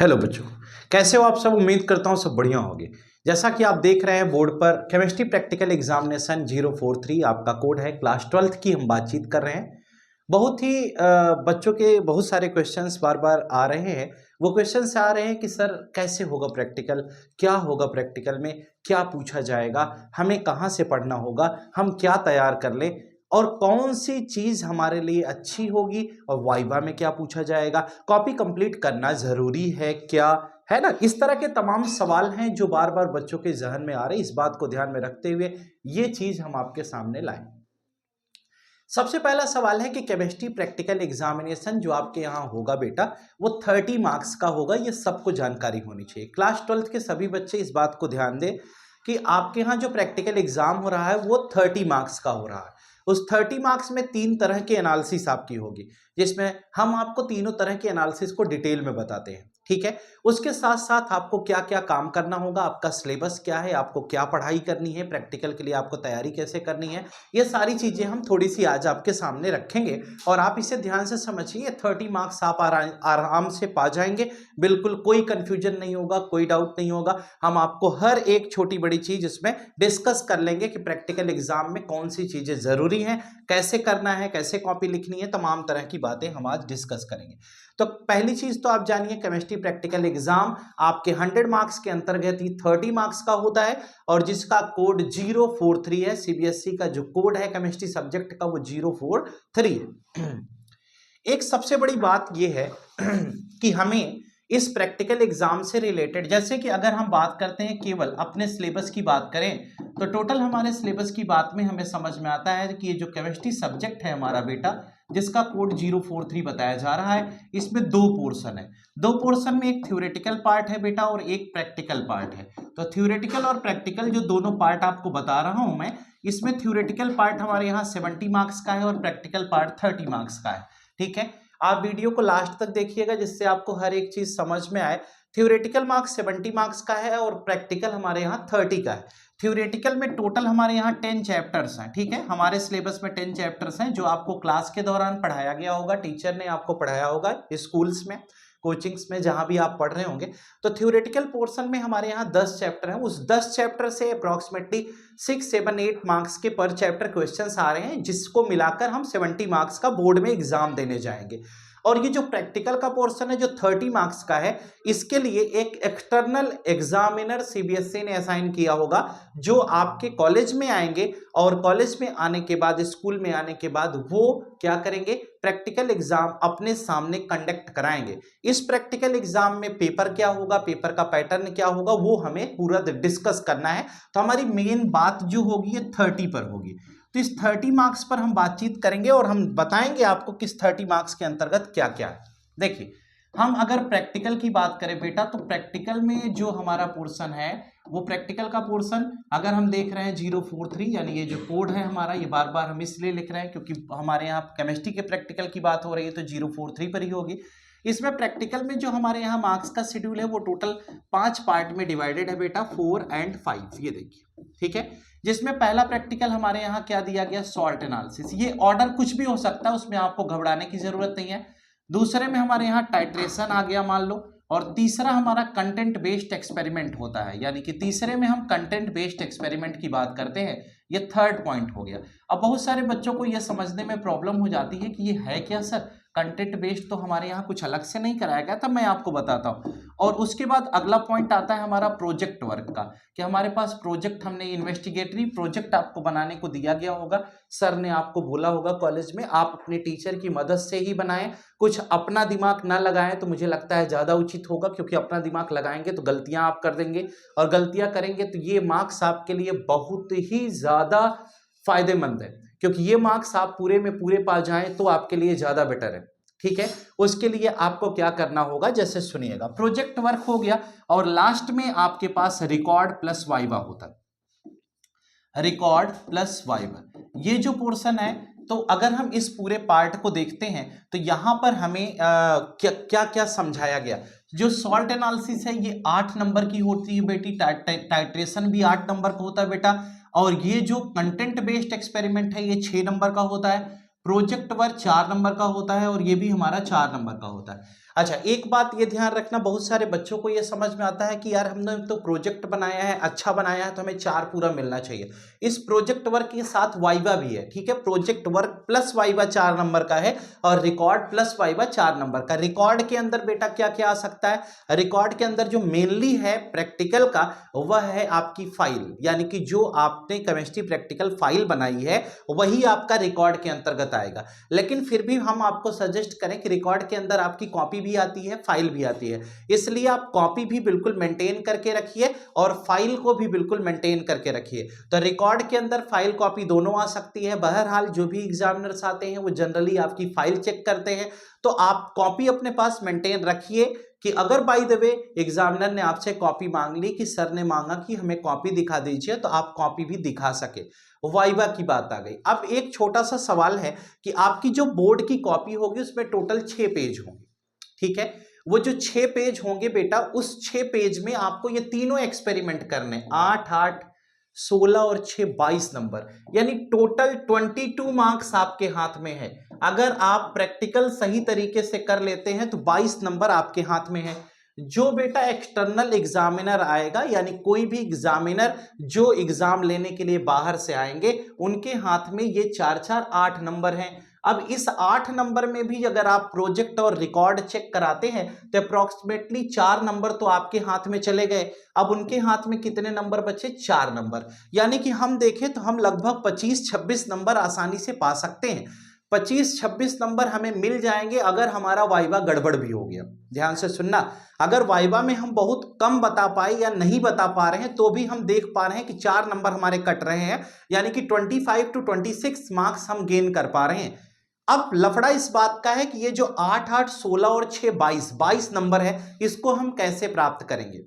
Hello बच्चों, कैसे हो आप सब। उम्मीद करता हूँ सब बढ़िया होंगे। जैसा कि आप देख रहे हैं बोर्ड पर केमिस्ट्री प्रैक्टिकल एग्जामिनेशन 043 आपका कोड है। क्लास 12th की हम बातचीत कर रहे हैं। बहुत ही बच्चों के बहुत सारे क्वेश्चंस बार बार आ रहे हैं। वो क्वेश्चंस आ रहे हैं कि सर कैसे होगा प्रैक्टिकल, क्या होगा प्रैक्टिकल में, क्या पूछा जाएगा, हमें कहाँ से पढ़ना होगा, हम क्या तैयार कर लें और कौन सी चीज हमारे लिए अच्छी होगी और वाइवा में क्या पूछा जाएगा, कॉपी कंप्लीट करना जरूरी है क्या, है ना। इस तरह के तमाम सवाल हैं जो बार बार बच्चों के जहन में आ रहे हैं। इस बात को ध्यान में रखते हुए ये चीज हम आपके सामने लाएं। सबसे पहला सवाल है कि केमिस्ट्री प्रैक्टिकल एग्जामिनेशन जो आपके यहाँ होगा बेटा वो 30 मार्क्स का होगा। ये सबको जानकारी होनी चाहिए। क्लास 12th के सभी बच्चे इस बात को ध्यान दें कि आपके यहाँ जो प्रैक्टिकल एग्जाम हो रहा है वो 30 मार्क्स का हो रहा है। उस 30 मार्क्स में 3 तरह की एनालिसिस आपकी होगी, जिसमें हम आपको तीनों तरह की एनालिसिस को डिटेल में बताते हैं। ठीक है, उसके साथ साथ आपको क्या क्या काम करना होगा, आपका सिलेबस क्या है, आपको क्या पढ़ाई करनी है, प्रैक्टिकल के लिए आपको तैयारी कैसे करनी है, ये सारी चीजें हम थोड़ी सी आज आपके सामने रखेंगे और आप इसे ध्यान से समझिए। 30 मार्क्स आप आराम से पा जाएंगे। बिल्कुल कोई कंफ्यूजन नहीं होगा, कोई डाउट नहीं होगा। हम आपको हर एक छोटी बड़ी चीज इसमें डिस्कस कर लेंगे कि प्रैक्टिकल एग्जाम में कौन सी चीजें जरूरी हैं, कैसे करना है, कैसे कॉपी लिखनी है, तमाम तरह की बातें हम आज डिस्कस करेंगे। तो पहली चीज तो आप जानिए, केमिस्ट्री प्रैक्टिकल एग्जाम आपके 100 मार्क्स के अंतर्गत ही 30 मार्क्स का होता है और जिसका कोड 043 है। सीबीएसई का जो कोड है केमिस्ट्री सब्जेक्ट का वो 043 है। एक सबसे बड़ी बात यह है कि हमें इस प्रैक्टिकल एग्जाम से रिलेटेड, जैसे कि अगर हम बात करते हैं केवल अपने सिलेबस की बात करें तो टोटल हमारे सिलेबस की बात में हमें समझ में आता है कि ये जो केमिस्ट्री सब्जेक्ट है हमारा बेटा, जिसका कोड 043 बताया जा रहा है, इसमें 2 पोर्शन है। 2 पोर्शन में एक थ्योरेटिकल पार्ट है बेटा और एक प्रैक्टिकल पार्ट है। तो थ्योरेटिकल और प्रैक्टिकल जो दोनों पार्ट आपको बता रहा हूं मैं, इसमें थ्योरेटिकल पार्ट हमारे यहाँ 70 मार्क्स का है और प्रैक्टिकल पार्ट 30 मार्क्स का है। ठीक है, आप वीडियो को लास्ट तक देखिएगा जिससे आपको हर एक चीज समझ में आए। थ्योरेटिकल मार्क्स 70 मार्क्स का है और प्रैक्टिकल हमारे यहाँ 30 का है। थ्योरेटिकल में टोटल हमारे यहाँ 10 चैप्टर्स हैं। ठीक है, हमारे सिलेबस में 10 चैप्टर्स हैं जो आपको क्लास के दौरान पढ़ाया गया होगा, टीचर ने आपको पढ़ाया होगा स्कूल्स में, कोचिंग्स में, जहां भी आप पढ़ रहे होंगे। तो थ्योरेटिकल पोर्शन में हमारे यहाँ 10 चैप्टर हैं। उस 10 चैप्टर से अप्रॉक्सीमेटली 6, 7, 8 मार्क्स के पर चैप्टर क्वेश्चंस आ रहे हैं, जिसको मिलाकर हम 70 मार्क्स का बोर्ड में एग्जाम देने जाएंगे। और ये जो प्रैक्टिकल का पोर्शन है जो 30 मार्क्स का है, इसके लिए एक एक्सटर्नल एग्जामिनर सीबीएसई ने असाइन किया होगा, जो आपके कॉलेज में आएंगे और कॉलेज में आने के बाद, स्कूल में आने के बाद वो क्या करेंगे, प्रैक्टिकल एग्जाम अपने सामने कंडक्ट कराएंगे। इस प्रैक्टिकल एग्जाम में पेपर क्या होगा, पेपर का पैटर्न क्या होगा, वो हमें पूरा डिस्कस करना है। तो हमारी मेन बात जो होगी ये 30 पर होगी। तो इस 30 मार्क्स पर हम बातचीत करेंगे और हम बताएंगे आपको किस 30 मार्क्स के अंतर्गत क्या क्या है। देखिए, हम अगर प्रैक्टिकल की बात करें बेटा, तो प्रैक्टिकल में जो हमारा पोर्शन है वो प्रैक्टिकल का पोर्शन अगर हम देख रहे हैं 043, यानी ये जो कोड है हमारा, ये बार बार हम इसलिए लिख रहे हैं क्योंकि हमारे यहाँ केमिस्ट्री के प्रैक्टिकल की बात हो रही है तो 043 पर ही होगी। इसमें प्रैक्टिकल में जो हमारे यहाँ मार्क्स का शेड्यूल है वो टोटल 5 पार्ट में डिवाइडेड है बेटा, 4 और 5। ये देखिए, ठीक है, जिसमें पहला प्रैक्टिकल हमारे यहाँ क्या दिया गया, सॉल्ट एनालिसिस। ये ऑर्डर कुछ भी हो सकता है, उसमें आपको घबराने की जरूरत नहीं है। दूसरे में हमारे यहाँ टाइट्रेशन आ गया मान लो, और तीसरा हमारा कंटेंट बेस्ड एक्सपेरिमेंट होता है, यानी कि तीसरे में हम कंटेंट बेस्ड एक्सपेरिमेंट की बात करते हैं। ये 3rd पॉइंट हो गया। अब बहुत सारे बच्चों को यह समझने में प्रॉब्लम हो जाती है कि ये है क्या सर, कंटेंट बेस्ड तो हमारे यहाँ कुछ अलग से नहीं कराया गया था। मैं आपको बताता हूँ। और उसके बाद अगला पॉइंट आता है हमारा प्रोजेक्ट वर्क का, कि हमारे पास प्रोजेक्ट, हमने इन्वेस्टिगेटरी प्रोजेक्ट आपको बनाने को दिया गया होगा। सर ने आपको बोला होगा कॉलेज में आप अपने टीचर की मदद से ही बनाएं, कुछ अपना दिमाग ना लगाएं, तो मुझे लगता है ज्यादा उचित होगा, क्योंकि अपना दिमाग लगाएंगे तो गलतियां आप कर देंगे और गलतियां करेंगे तो ये मार्क्स आपके लिए बहुत ही ज्यादा फायदेमंद है, क्योंकि ये मार्क्स आप पूरे में पूरे पा जाएं तो आपके लिए ज्यादा बेटर है। ठीक है, उसके लिए आपको क्या करना होगा, जैसे सुनिएगा, प्रोजेक्ट वर्क हो गया और लास्ट में आपके पास रिकॉर्ड प्लस वाइवा होता है। रिकॉर्ड प्लस वाइवा ये जो पोर्शन है, तो अगर हम इस पूरे पार्ट को देखते हैं तो यहां पर हमें क्या क्या समझाया गया। जो सॉल्ट एनालिसिस है ये 8 नंबर की होती है बेटी, टाइट्रेशन भी 8 नंबर का होता है बेटा, और ये जो कंटेंट बेस्ड एक्सपेरिमेंट है ये 6 नंबर का होता है। प्रोजेक्ट वर्क 4 नंबर का होता है और ये भी हमारा 4 नंबर का होता है। अच्छा, एक बात ये ध्यान रखना, बहुत सारे बच्चों को ये समझ में आता है कि यार हमने तो प्रोजेक्ट बनाया है, अच्छा बनाया है, तो हमें 4 पूरा मिलना चाहिए। इस प्रोजेक्ट वर्क के साथ वाइवा भी है, ठीक है। Project work plus viva 4 number का है और रिकॉर्ड प्लस वाइवा 4 नंबर का। रिकॉर्ड के अंदर बेटा क्या क्या आ सकता है? रिकॉर्ड के अंदर जो मेनली है प्रैक्टिकल का, वह है आपकी फाइल, यानी कि जो आपने केमिस्ट्री प्रैक्टिकल फाइल बनाई है वही आपका रिकॉर्ड के अंतर्गत आएगा। लेकिन फिर भी हम आपको सजेस्ट करें कि रिकॉर्ड के अंदर आपकी कॉपी भी आती है, फाइल भी आती है, इसलिए आप कॉपी भी बिल्कुल मेंटेन करके रखिए और फाइल को भी बिल्कुल मेंटेन करके रखिए। तो रिकॉर्ड के अंदर फाइल कॉपी दोनों आ सकती है। बहरहाल जो भी एग्जामिनर्स आते हैं वो जनरली आपकी फाइल चेक करते हैं, तो आप कॉपी अपने पास मेंटेन रखिए कि अगर बाय द वे एग्जामिनर ने आपसे कॉपी मांग ली, कि सर ने मांगा कि हमें कॉपी दिखा दीजिए, तो आप कॉपी भी दिखा सके। वाइवा की बात आ गई। अब एक छोटा सा सवाल है कि आपकी जो बोर्ड की कॉपी होगी उसमें टोटल 6 पेज होंगे, ठीक है। वो जो 6 पेज होंगे बेटा, उस 6 पेज में आपको ये तीनों एक्सपेरिमेंट करने, 8 8 16 और 6 22 नंबर, यानी टोटल 22 मार्क्स आपके हाथ में है। अगर आप प्रैक्टिकल सही तरीके से कर लेते हैं तो 22 नंबर आपके हाथ में है। जो बेटा एक्सटर्नल एग्जामिनर आएगा, यानी कोई भी एग्जामिनर जो एग्जाम लेने के लिए बाहर से आएंगे, उनके हाथ में ये 4 4 8 नंबर हैं। अब इस 8 नंबर में भी अगर आप प्रोजेक्ट और रिकॉर्ड चेक कराते हैं तो अप्रोक्सीमेटली 4 नंबर तो आपके हाथ में चले गए। अब उनके हाथ में कितने नंबर बचे? 4 नंबर। यानी कि हम देखें तो हम लगभग 25-26 नंबर आसानी से पा सकते हैं। 25-26 नंबर हमें मिल जाएंगे अगर हमारा वाइवा गड़बड़ भी हो गया। ध्यान से सुनना, अगर वाइवा में हम बहुत कम बता पाए या नहीं बता पा रहे हैं तो भी हम देख पा रहे हैं कि 4 नंबर हमारे कट रहे हैं, यानी कि 25 to 26 मार्क्स हम गेन कर पा रहे हैं। अब लफड़ा इस बात का है कि ये जो 8 8 16 और 6 22 नंबर है, इसको हम कैसे प्राप्त करेंगे?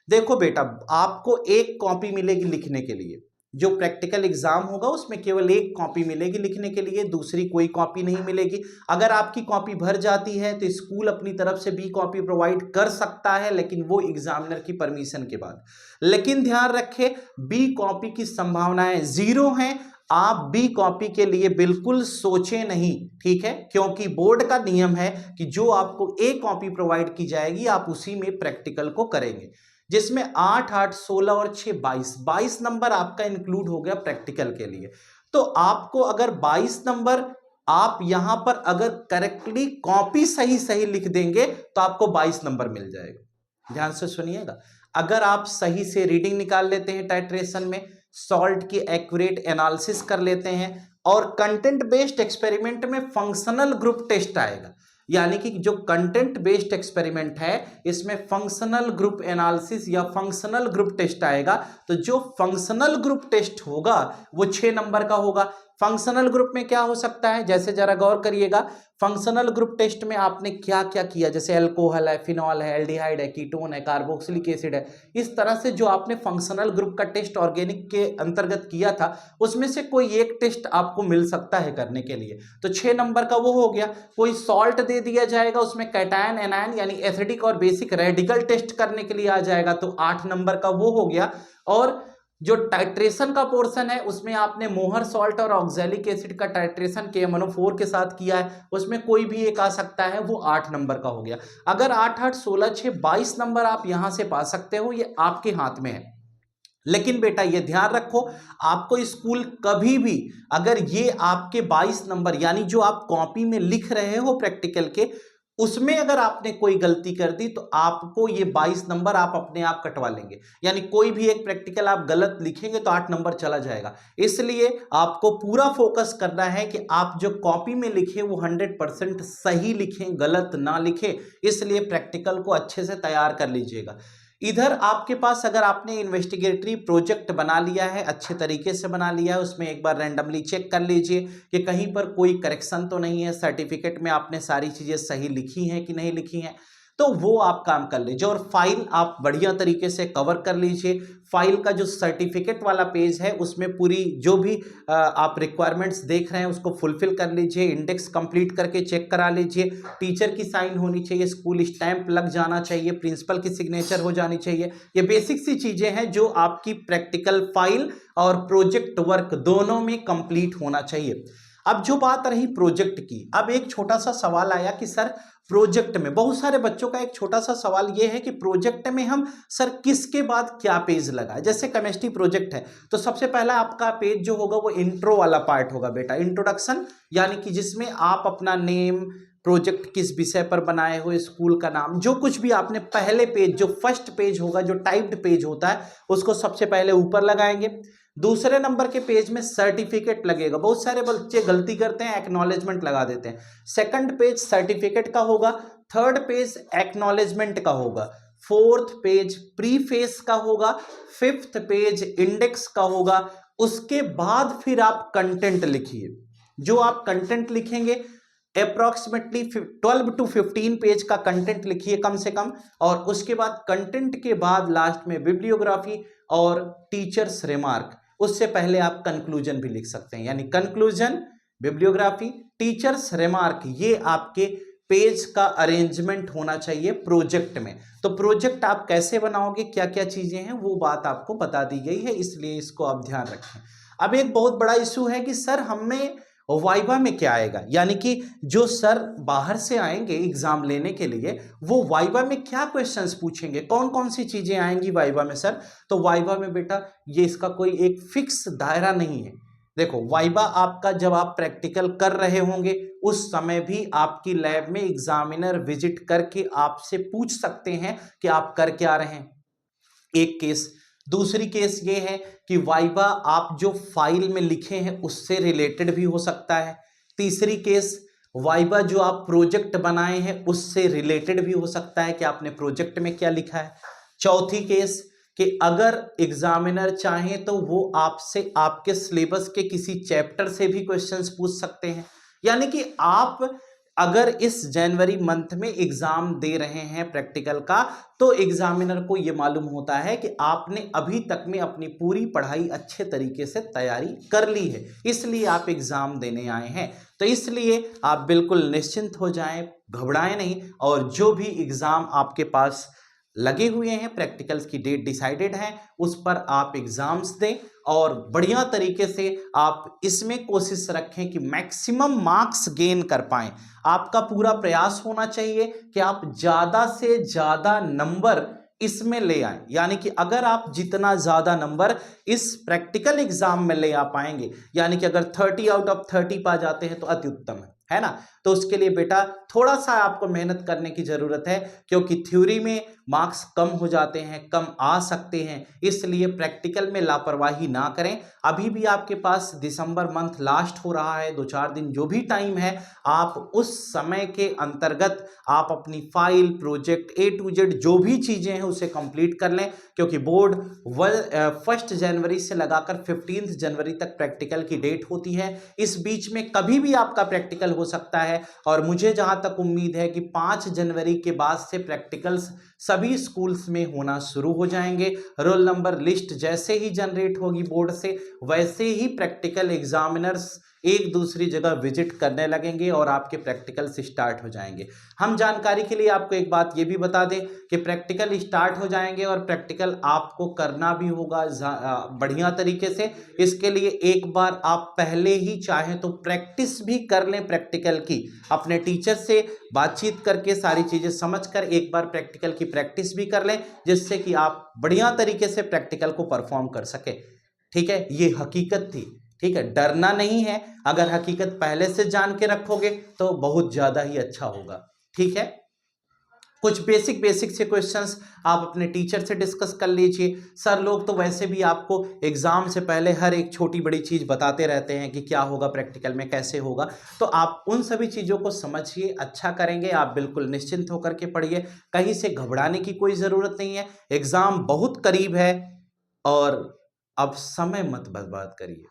देखो बेटा, आपको एक कॉपी मिलेगी लिखने के लिए। जो प्रैक्टिकल एग्जाम होगा उसमें केवल एक कॉपी मिलेगी लिखने के लिए, दूसरी कोई कॉपी नहीं मिलेगी। अगर आपकी कॉपी भर जाती है तो स्कूल अपनी तरफ से बी कॉपी प्रोवाइड कर सकता है, लेकिन वो एग्जामिनर की परमिशन के बाद। लेकिन ध्यान रखें, बी कॉपी की संभावनाएं 0 हैं। आप बी कॉपी के लिए बिल्कुल सोचें नहीं, ठीक है, क्योंकि बोर्ड का नियम है कि जो आपको ए कॉपी प्रोवाइड की जाएगी आप उसी में प्रैक्टिकल को करेंगे, जिसमें 8 8 16 और 6 22 नंबर आपका इंक्लूड हो गया प्रैक्टिकल के लिए। तो आपको अगर 22 नंबर आप यहां पर अगर करेक्टली कॉपी सही सही लिख देंगे तो आपको 22 नंबर मिल जाएगा। ध्यान से सुनिएगा, अगर आप सही से रीडिंग निकाल लेते हैं टाइट्रेशन में, सॉल्ट की एक्यूरेट एनालिसिस कर लेते हैं, और कंटेंट बेस्ड एक्सपेरिमेंट में फंक्शनल ग्रुप टेस्ट आएगा, यानी कि जो कंटेंट बेस्ड एक्सपेरिमेंट है इसमें फंक्शनल ग्रुप एनालिसिस या फंक्शनल ग्रुप टेस्ट आएगा। तो जो फंक्शनल ग्रुप टेस्ट होगा वो 6 नंबर का होगा। फंक्शनल ग्रुप में क्या हो सकता है, जैसे जरा गौर करिएगा, फंक्शनल ग्रुप टेस्ट में आपने क्या क्या किया, जैसे अल्कोहल है, फिनॉल है, एल्डिहाइड है, कीटोन है, कार्बोक्सिलिक एसिड है, इस तरह से जो आपने फंक्शनल ग्रुप का टेस्ट ऑर्गेनिक के अंतर्गत किया था उसमें से कोई एक टेस्ट आपको मिल सकता है करने के लिए, तो 6 नंबर का वो हो गया। कोई सॉल्ट दे दिया जाएगा, उसमें कैटायन एनायन यानी एसिडिक और बेसिक रेडिकल टेस्ट करने के लिए आ जाएगा, तो 8 नंबर का वो हो गया। और जो टाइट्रेशन का पोर्शन है उसमें आपने मोहर सॉल्ट और ऑक्सैलिक एसिड का टाइट्रेशन KMnO4 के साथ किया है, उसमें कोई भी एक आ सकता है, वो 8 नंबर का हो गया। अगर 8 8 16 6 22 नंबर आप यहां से पा सकते हो, ये आपके हाथ में है। लेकिन बेटा ये ध्यान रखो, आपको स्कूल कभी भी अगर ये आपके 22 नंबर यानी जो आप कॉपी में लिख रहे हो प्रैक्टिकल के, उसमें अगर आपने कोई गलती कर दी तो आपको ये 22 नंबर आप अपने आप कटवा लेंगे, यानी कोई भी एक प्रैक्टिकल आप गलत लिखेंगे तो 8 नंबर चला जाएगा। इसलिए आपको पूरा फोकस करना है कि आप जो कॉपी में लिखे वो 100% सही लिखें, गलत ना लिखें। इसलिए प्रैक्टिकल को अच्छे से तैयार कर लीजिएगा। इधर आपके पास अगर आपने इन्वेस्टिगेटरी प्रोजेक्ट बना लिया है, अच्छे तरीके से बना लिया है, उसमें एक बार रैंडमली चेक कर लीजिए कि कहीं पर कोई करेक्शन तो नहीं है, सर्टिफिकेट में आपने सारी चीज़ें सही लिखी हैं कि नहीं लिखी हैं, तो वो आप काम कर लीजिए। और फाइल आप बढ़िया तरीके से कवर कर लीजिए। फाइल का जो सर्टिफिकेट वाला पेज है उसमें पूरी जो भी आप रिक्वायरमेंट्स देख रहे हैं उसको फुलफिल कर लीजिए, इंडेक्स कंप्लीट करके चेक करा लीजिए, टीचर की साइन होनी चाहिए, स्कूल स्टैंप लग जाना चाहिए, प्रिंसिपल की सिग्नेचर हो जानी चाहिए। ये बेसिक सी चीज़ें हैं जो आपकी प्रैक्टिकल फाइल और प्रोजेक्ट वर्क दोनों में कंप्लीट होना चाहिए। अब जो बात रही प्रोजेक्ट की, अब एक छोटा सा सवाल आया कि सर प्रोजेक्ट में, बहुत सारे बच्चों का एक छोटा सा सवाल यह है कि प्रोजेक्ट में हम सर किसके बाद क्या पेज लगाए। जैसे केमिस्ट्री प्रोजेक्ट है तो सबसे पहला आपका पेज जो होगा वो इंट्रो वाला पार्ट होगा बेटा, इंट्रोडक्शन, यानी कि जिसमें आप अपना नेम, प्रोजेक्ट किस विषय पर बनाए हो, स्कूल का नाम, जो कुछ भी आपने पहले पेज, जो फर्स्ट पेज होगा, जो टाइप्ड पेज होता है, उसको सबसे पहले ऊपर लगाएंगे। दूसरे नंबर के पेज में सर्टिफिकेट लगेगा। बहुत सारे बच्चे गलती करते हैं, एक्नॉलेजमेंट लगा देते हैं। सेकंड पेज सर्टिफिकेट का होगा, थर्ड पेज एक्नॉलेजमेंट का होगा, फोर्थ पेज प्रीफेस का होगा, फिफ्थ पेज इंडेक्स का होगा। उसके बाद फिर आप कंटेंट लिखिए। जो आप कंटेंट लिखेंगे अप्रोक्सीमेटली 12 to 15 पेज का कंटेंट लिखिए कम से कम। और उसके बाद कंटेंट के बाद लास्ट में बिब्लियोग्राफी और टीचर्स रिमार्क। उससे पहले आप कंक्लूजन भी लिख सकते हैं, यानी कंक्लूजन, बिब्लियोग्राफी, टीचर्स रिमार्क, ये आपके पेज का अरेंजमेंट होना चाहिए प्रोजेक्ट में। तो प्रोजेक्ट आप कैसे बनाओगे, क्या क्या चीजें हैं, वो बात आपको बता दी गई है, इसलिए इसको आप ध्यान रखें। अब एक बहुत बड़ा इशू है कि सर हमें वाइवा में क्या आएगा, यानी कि जो सर बाहर से आएंगे एग्जाम लेने के लिए, वो वाइवा में क्या क्वेश्चंस पूछेंगे, कौन कौन सी चीजें आएंगी वाइवा में सर। तो वाइवा में बेटा ये इसका कोई एक फिक्स दायरा नहीं है। देखो वाइवा आपका जब आप प्रैक्टिकल कर रहे होंगे उस समय भी आपकी लैब में एग्जामिनर विजिट करके आपसे पूछ सकते हैं कि आप कर क्या रहे हैं, एक केस। दूसरी केस ये है कि वाइवा आप जो फाइल में लिखे हैं उससे रिलेटेड भी हो सकता है। तीसरी केस वाइवा जो आप प्रोजेक्ट बनाए हैं उससे रिलेटेड भी हो सकता है कि आपने प्रोजेक्ट में क्या लिखा है। चौथी केस कि अगर एग्जामिनर चाहे तो वो आपसे आपके सिलेबस के किसी चैप्टर से भी क्वेश्चंस पूछ सकते हैं। यानी कि आप अगर इस जनवरी मंथ में एग्जाम दे रहे हैं प्रैक्टिकल का, तो एग्जामिनर को यह मालूम होता है कि आपने अभी तक में अपनी पूरी पढ़ाई अच्छे तरीके से तैयारी कर ली है, इसलिए आप एग्जाम देने आए हैं। तो इसलिए आप बिल्कुल निश्चिंत हो जाएं, घबराएं नहीं, और जो भी एग्जाम आपके पास लगे हुए हैं, प्रैक्टिकल्स की डेट डिसाइडेड है, उस पर आप एग्जाम्स दें और बढ़िया तरीके से आप इसमें कोशिश रखें कि मैक्सिमम मार्क्स गेन कर पाएं। आपका पूरा प्रयास होना चाहिए कि आप ज्यादा से ज्यादा नंबर इसमें ले आए, यानी कि अगर आप जितना ज्यादा नंबर इस प्रैक्टिकल एग्जाम में ले आ पाएंगे, यानी कि अगर 30 आउट ऑफ 30 पा जाते हैं तो अति उत्तम है ना। तो उसके लिए बेटा थोड़ा सा आपको मेहनत करने की जरूरत है, क्योंकि थ्योरी में मार्क्स कम हो जाते हैं, कम आ सकते हैं, इसलिए प्रैक्टिकल में लापरवाही ना करें। अभी भी आपके पास दिसंबर मंथ लास्ट हो रहा है, 2-4 दिन जो भी टाइम है, आप उस समय के अंतर्गत आप अपनी file, project A to Z जो भी चीजें हैं उसे कंप्लीट कर लें, क्योंकि बोर्ड 1 जनवरी से लगाकर 15 जनवरी तक प्रैक्टिकल की डेट होती है। इस बीच में कभी भी आपका प्रैक्टिकल हो सकता है, और मुझे जहां तक उम्मीद है कि 5 जनवरी के बाद से प्रैक्टिकल्स सभी स्कूल्स में होना शुरू हो जाएंगे। रोल नंबर लिस्ट जैसे ही जनरेट होगी बोर्ड से, वैसे ही प्रैक्टिकल एग्जामिनर्स एक दूसरी जगह विजिट करने लगेंगे और आपके प्रैक्टिकल्स स्टार्ट हो जाएंगे। हम जानकारी के लिए आपको एक बात ये भी बता दें कि प्रैक्टिकल स्टार्ट हो जाएंगे और प्रैक्टिकल आपको करना भी होगा बढ़िया तरीके से। इसके लिए एक बार आप पहले ही चाहें तो प्रैक्टिस भी कर लें प्रैक्टिकल की, अपने टीचर से बातचीत करके सारी चीज़ें समझकर एक बार प्रैक्टिकल की प्रैक्टिस भी कर लें, जिससे कि आप बढ़िया तरीके से प्रैक्टिकल को परफॉर्म कर सके। ठीक है, ये हकीकत थी। ठीक है, डरना नहीं है, अगर हकीकत पहले से जान के रखोगे तो बहुत ज्यादा ही अच्छा होगा। ठीक है, कुछ बेसिक से क्वेश्चंस आप अपने टीचर से डिस्कस कर लीजिए। सर लोग तो वैसे भी आपको एग्जाम से पहले हर एक छोटी बड़ी चीज बताते रहते हैं कि क्या होगा प्रैक्टिकल में, कैसे होगा, तो आप उन सभी चीजों को समझिए, अच्छा करेंगे। आप बिल्कुल निश्चिंत होकर के पढ़िए, कहीं से घबराने की कोई जरूरत नहीं है। एग्जाम बहुत करीब है और अब समय मत बर्बाद करिए।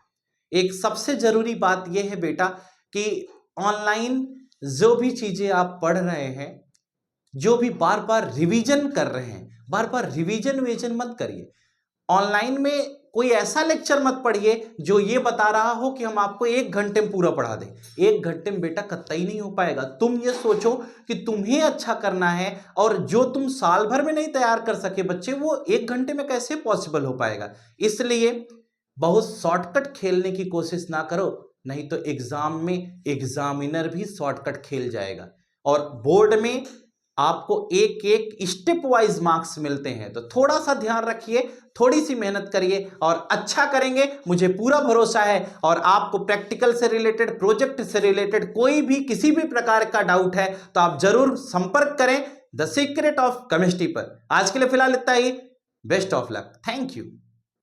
एक सबसे जरूरी बात यह है बेटा कि ऑनलाइन जो भी चीजें आप पढ़ रहे हैं, जो भी बार बार रिवीजन कर रहे हैं, बार बार रिवीजन मत करिए। ऑनलाइन में कोई ऐसा लेक्चर मत पढ़िए जो ये बता रहा हो कि हम आपको 1 घंटे में पूरा पढ़ा दें। 1 घंटे में बेटा कतई नहीं हो पाएगा। तुम ये सोचो कि तुम्हें अच्छा करना है, और जो तुम साल भर में नहीं तैयार कर सके बच्चे, वो 1 घंटे में कैसे पॉसिबल हो पाएगा। इसलिए बहुत शॉर्टकट खेलने की कोशिश ना करो, नहीं तो एग्जाम में एग्जामिनर भी शॉर्टकट खेल जाएगा। और बोर्ड में आपको एक एक स्टेप वाइज मार्क्स मिलते हैं, तो थोड़ा सा ध्यान रखिए, थोड़ी सी मेहनत करिए और अच्छा करेंगे, मुझे पूरा भरोसा है। और आपको प्रैक्टिकल से रिलेटेड, प्रोजेक्ट से रिलेटेड कोई भी किसी भी प्रकार का डाउट है तो आप जरूर संपर्क करें द सीक्रेट ऑफ केमिस्ट्री पर। आज के लिए फिलहाल इतना ही। Best of luck. Thank you.